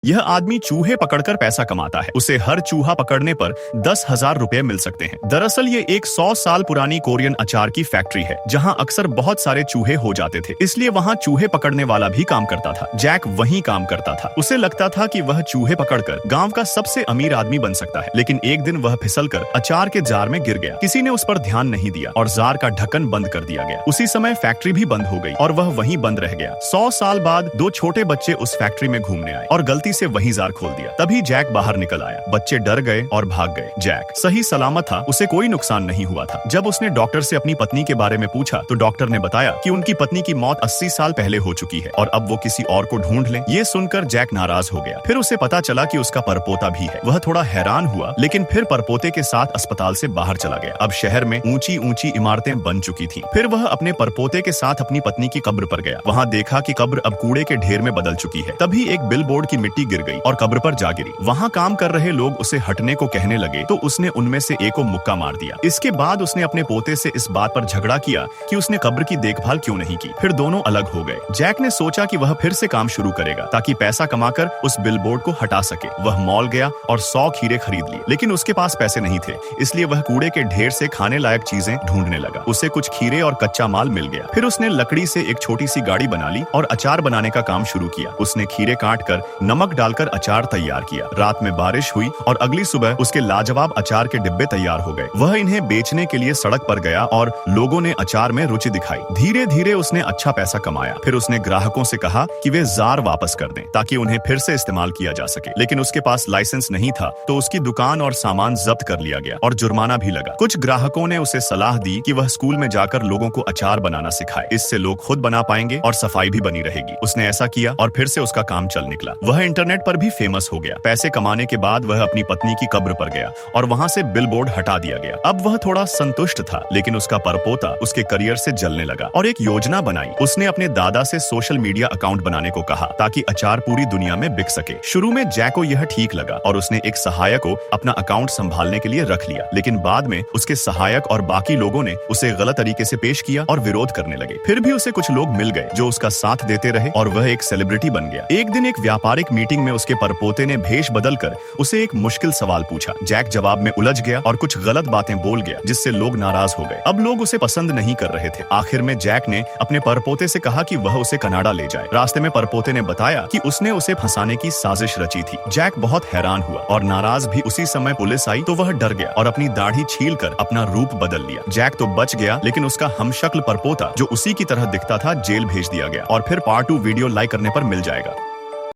यह आदमी चूहे पकड़कर पैसा कमाता है। उसे हर चूहा पकड़ने पर 10,000 रुपए मिल सकते हैं। दरअसल ये एक 100 साल पुरानी कोरियन अचार की फैक्ट्री है, जहां अक्सर बहुत सारे चूहे हो जाते थे, इसलिए वहां चूहे पकड़ने वाला भी काम करता था। जैक वहीं काम करता था। उसे लगता था कि वह चूहे पकड़कर गांव का सबसे अमीर आदमी बन सकता है, लेकिन एक दिन वह फिसलकर अचार के जार में गिर गया। किसी ने उस पर ध्यान नहीं दिया और जार का ढक्कन बंद कर दिया गया। उसी समय फैक्ट्री भी बंद हो गई और वह वहीं बंद रह गया। 100 साल बाद 2 छोटे बच्चे उस फैक्ट्री में घूमने आए और गलती से वही जार खोल दिया। तभी जैक बाहर निकल आया। बच्चे डर गए और भाग गए। जैक सही सलामत था, उसे कोई नुकसान नहीं हुआ था। जब उसने डॉक्टर से अपनी पत्नी के बारे में पूछा तो डॉक्टर ने बताया कि उनकी पत्नी की मौत 80 साल पहले हो चुकी है और अब वो किसी और को ढूंढ ले। ये सुनकर जैक नाराज हो गया। फिर उसे पता चला कि उसका परपोता भी है। वह थोड़ा हैरान हुआ, लेकिन फिर परपोते के साथ अस्पताल से बाहर चला गया। अब शहर में ऊंची ऊंची इमारतें बन चुकी थी। फिर वह अपने परपोते के साथ अपनी पत्नी की कब्र पर गया। वहाँ देखा कि कब्र अब कूड़े के ढेर में बदल चुकी है। तभी एक बिलबोर्ड की मिट्टी गिर गई और कब्र पर जा गिरी। वहाँ काम कर रहे लोग उसे हटने को कहने लगे तो उसने उनमें से एक को मुक्का मार दिया। इसके बाद उसने अपने पोते से इस बात पर झगड़ा किया कि उसने कब्र की देखभाल क्यों नहीं की। फिर दोनों अलग हो गए। जैक ने सोचा कि वह फिर से काम शुरू करेगा ताकि पैसा कमाकर उस बिलबोर्ड को हटा सके। वह मॉल गया और 100 खीरे खरीद लिए, लेकिन उसके पास पैसे नहीं थे, इसलिए वह कूड़े के ढेर से खाने लायक चीजें ढूंढने लगा। उसे कुछ खीरे और कच्चा माल मिल गया। फिर उसने लकड़ी से एक छोटी सी गाड़ी बना ली और अचार बनाने का काम शुरू किया। उसने खीरे काट कर नमक डालकर अचार तैयार किया। रात में बारिश हुई और अगली सुबह उसके लाजवाब अचार के डिब्बे तैयार हो गए। वह इन्हें बेचने के लिए सड़क पर गया और लोगों ने अचार में रुचि दिखाई। धीरे धीरे उसने अच्छा पैसा कमाया। फिर उसने ग्राहकों से कहा कि वे जार वापस कर दें ताकि उन्हें फिर से इस्तेमाल किया जा सके, लेकिन उसके पास लाइसेंस नहीं था, तो उसकी दुकान और सामान जब्त कर लिया गया और जुर्माना भी लगा। कुछ ग्राहकों ने उसे सलाह दी कि वह स्कूल में जाकर लोगों को अचार बनाना सिखाए, इससे लोग खुद बना पाएंगे और सफाई भी बनी रहेगी। उसने ऐसा किया और फिर से उसका काम चल निकला। वह इंटरनेट पर भी फेमस हो गया। पैसे कमाने के बाद वह अपनी पत्नी की कब्र पर गया और वहां से बिलबोर्ड हटा दिया गया। अब वह थोड़ा संतुष्ट था, लेकिन उसका परपोता उसके करियर से जलने लगा और एक योजना बनाई। उसने अपने दादा से सोशल मीडिया अकाउंट बनाने को कहा ताकि अचार पूरी दुनिया में बिक सके। शुरू में जैक को यह ठीक लगा और उसने एक सहायक को अपना अकाउंट संभालने के लिए रख लिया, लेकिन बाद में उसके सहायक और बाकी लोगों ने उसे गलत तरीके से पेश किया और विरोध करने लगे। फिर भी उसे कुछ लोग मिल गए जो उसका साथ देते रहे और वह एक सेलिब्रिटी बन गया। एक दिन एक व्यापारिक मीटिंग में उसके परपोते ने भेष बदलकर उसे एक मुश्किल सवाल पूछा। जैक जवाब में उलझ गया और कुछ गलत बातें बोल गया, जिससे लोग नाराज हो गए। अब लोग उसे पसंद नहीं कर रहे थे। आखिर में जैक ने अपने परपोते से कहा कि वह उसे कनाडा ले जाए। रास्ते में परपोते ने बताया कि उसने उसे फंसाने की साजिश रची थी। जैक बहुत हैरान हुआ और नाराज भी। उसी समय पुलिस आई तो वह डर गया और अपनी दाढ़ी छीलकर अपना रूप बदल लिया। जैक तो बच गया, लेकिन उसका हमशक्ल परपोता जो उसी की तरह दिखता था जेल भेज दिया गया। और फिर पार्ट 2 वीडियो लाइक करने पर मिल जाएगा।